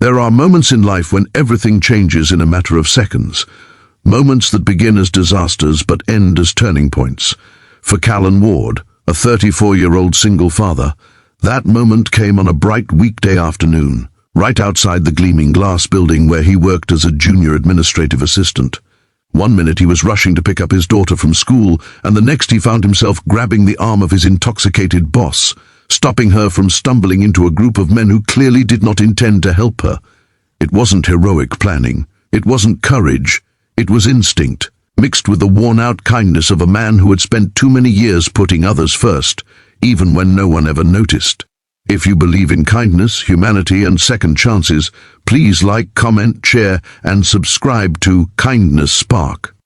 There are moments in life when everything changes in a matter of seconds. Moments that begin as disasters but end as turning points. For Callan Ward, a 34-year-old single father, that moment came on a bright weekday afternoon, right outside the gleaming glass building where he worked as a junior administrative assistant. One minute he was rushing to pick up his daughter from school, and the next he found himself grabbing the arm of his intoxicated boss, stopping her from stumbling into a group of men who clearly did not intend to help her. It wasn't heroic planning. It wasn't courage. It was instinct, mixed with the worn-out kindness of a man who had spent too many years putting others first, even when no one ever noticed. If you believe in kindness, humanity, and second chances, please like, comment, share, and subscribe to Kindness Spark.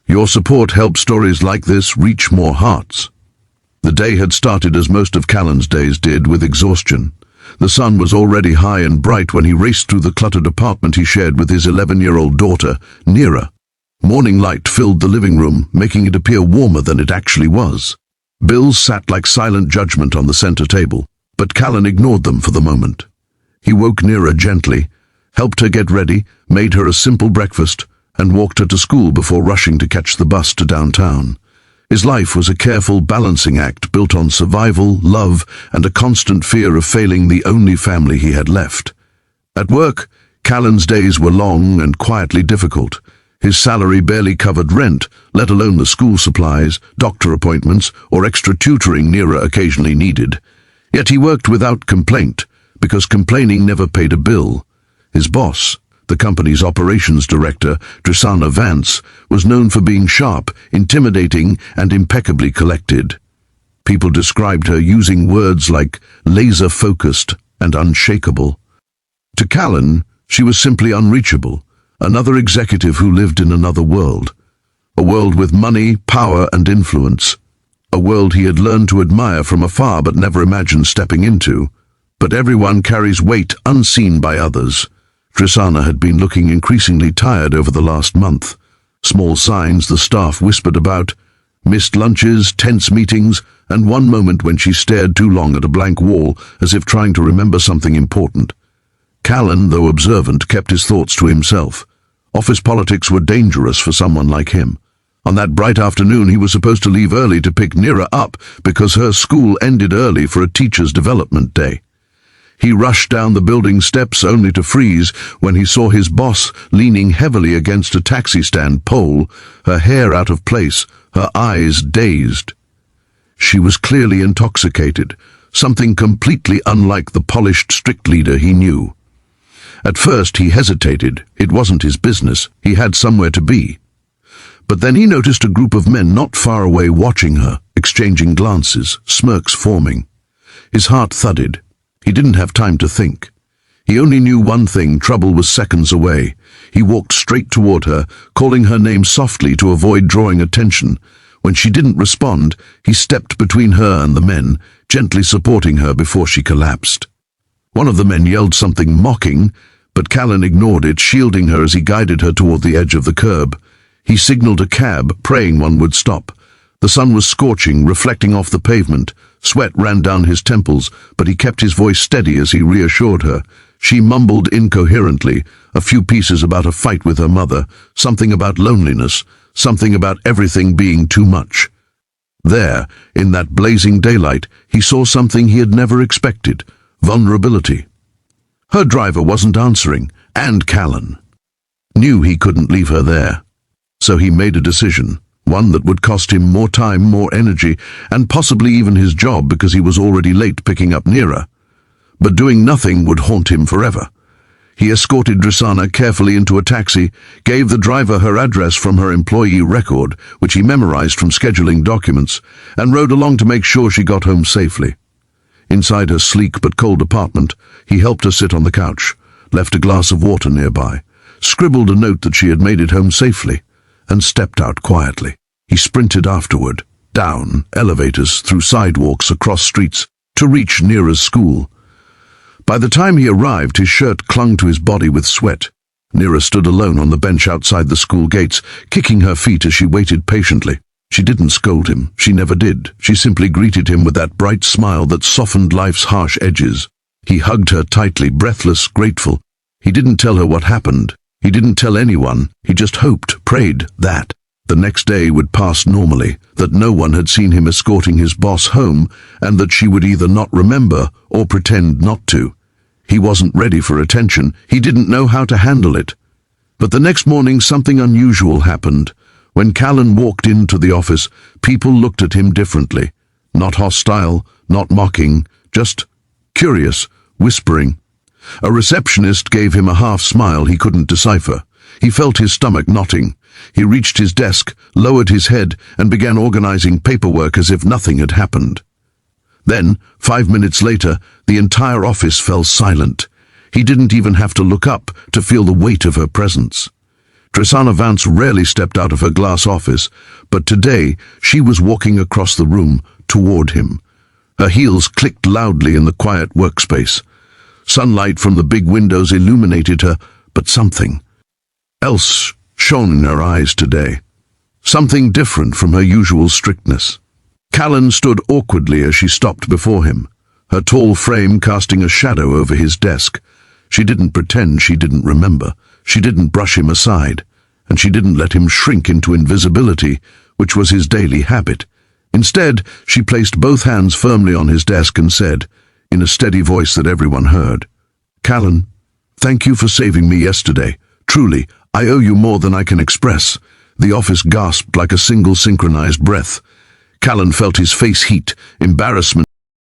Your support helps stories like this reach more hearts. The day had started as most of Callan's days did, with exhaustion. The sun was already high and bright when he raced through the cluttered apartment he shared with his 11-year-old daughter, Sera. Morning light filled the living room, making it appear warmer than it actually was. Bills sat like silent judgment on the center table, but Callan ignored them for the moment. He woke Sera gently, helped her get ready, made her a simple breakfast, and walked her to school before rushing to catch the bus to downtown. His life was a careful balancing act built on survival, love, and a constant fear of failing the only family he had left. At work, Callan's days were long and quietly difficult. His salary barely covered rent, let alone the school supplies, doctor appointments, or extra tutoring Sera occasionally needed. Yet he worked without complaint, because complaining never paid a bill. His boss, the company's operations director, Adrian, was known for being sharp, intimidating, and impeccably collected. People described her using words like laser-focused and unshakable. To Callan, she was simply unreachable, another executive who lived in another world. A world with money, power, and influence. A world he had learned to admire from afar but never imagined stepping into. But everyone carries weight unseen by others. Adrian had been looking increasingly tired over the last month. Small signs the staff whispered about, missed lunches, tense meetings, and one moment when she stared too long at a blank wall as if trying to remember something important. Callan, though observant, kept his thoughts to himself. Office politics were dangerous for someone like him. On that bright afternoon he was supposed to leave early to pick Sera up because her school ended early for a teacher's development day. He rushed down the building steps only to freeze when he saw his boss leaning heavily against a taxi stand pole, her hair out of place, her eyes dazed. She was clearly intoxicated, something completely unlike the polished, strict leader he knew. At first he hesitated. It wasn't his business. He had somewhere to be. But then he noticed a group of men not far away watching her, exchanging glances, smirks forming. His heart thudded. He didn't have time to think. He only knew one thing: trouble was seconds away. He walked straight toward her, calling her name softly to avoid drawing attention. When she didn't respond, he stepped between her and the men, gently supporting her before she collapsed. One of the men yelled something mocking, but Callan ignored it, shielding her as he guided her toward the edge of the curb. He signaled a cab, praying one would stop. The sun was scorching, reflecting off the pavement. Sweat ran down his temples, but he kept his voice steady as he reassured her. She mumbled incoherently, a few pieces about a fight with her mother, something about loneliness, something about everything being too much. There, in that blazing daylight, he saw something he had never expected: vulnerability. Her driver wasn't answering, and Callan knew he couldn't leave her there. So he made a decision. One that would cost him more time, more energy, and possibly even his job because he was already late picking up Sera. But doing nothing would haunt him forever. He escorted Adrian carefully into a taxi, gave the driver her address from her employee record, which he memorized from scheduling documents, and rode along to make sure she got home safely. Inside her sleek but cold apartment, he helped her sit on the couch, left a glass of water nearby, scribbled a note that she had made it home safely, and stepped out quietly. He sprinted afterward, down elevators, through sidewalks, across streets, to reach Sera's school. By the time he arrived, his shirt clung to his body with sweat. Sera stood alone on the bench outside the school gates, kicking her feet as she waited patiently. She didn't scold him. She never did. She simply greeted him with that bright smile that softened life's harsh edges. He hugged her tightly, breathless, grateful, He didn't tell her what happened. He didn't tell anyone. He just hoped, prayed that the next day would pass normally, that no one had seen him escorting his boss home, and that she would either not remember or pretend not to. He wasn't ready for attention. He didn't know how to handle it. But the next morning something unusual happened. When Callan walked into the office, people looked at him differently. Not hostile, not mocking, just curious, whispering. A receptionist gave him a half-smile he couldn't decipher. He felt his stomach knotting. He reached his desk, lowered his head, and began organizing paperwork as if nothing had happened. Then, 5 minutes later, the entire office fell silent. He didn't even have to look up to feel the weight of her presence. Tristana Vance rarely stepped out of her glass office, but today she was walking across the room toward him. Her heels clicked loudly in the quiet workspace. Sunlight from the big windows illuminated her, but something else shone in her eyes today. Something different from her usual strictness. Callan stood awkwardly as she stopped before him, her tall frame casting a shadow over his desk. She didn't pretend she didn't remember. She didn't brush him aside, and she didn't let him shrink into invisibility, which was his daily habit. Instead, she placed both hands firmly on his desk and said, in a steady voice that everyone heard, "Callan, thank you for saving me yesterday. Truly, I owe you more than I can express." The office gasped like a single synchronized breath. Callan felt his face heat, embarrassment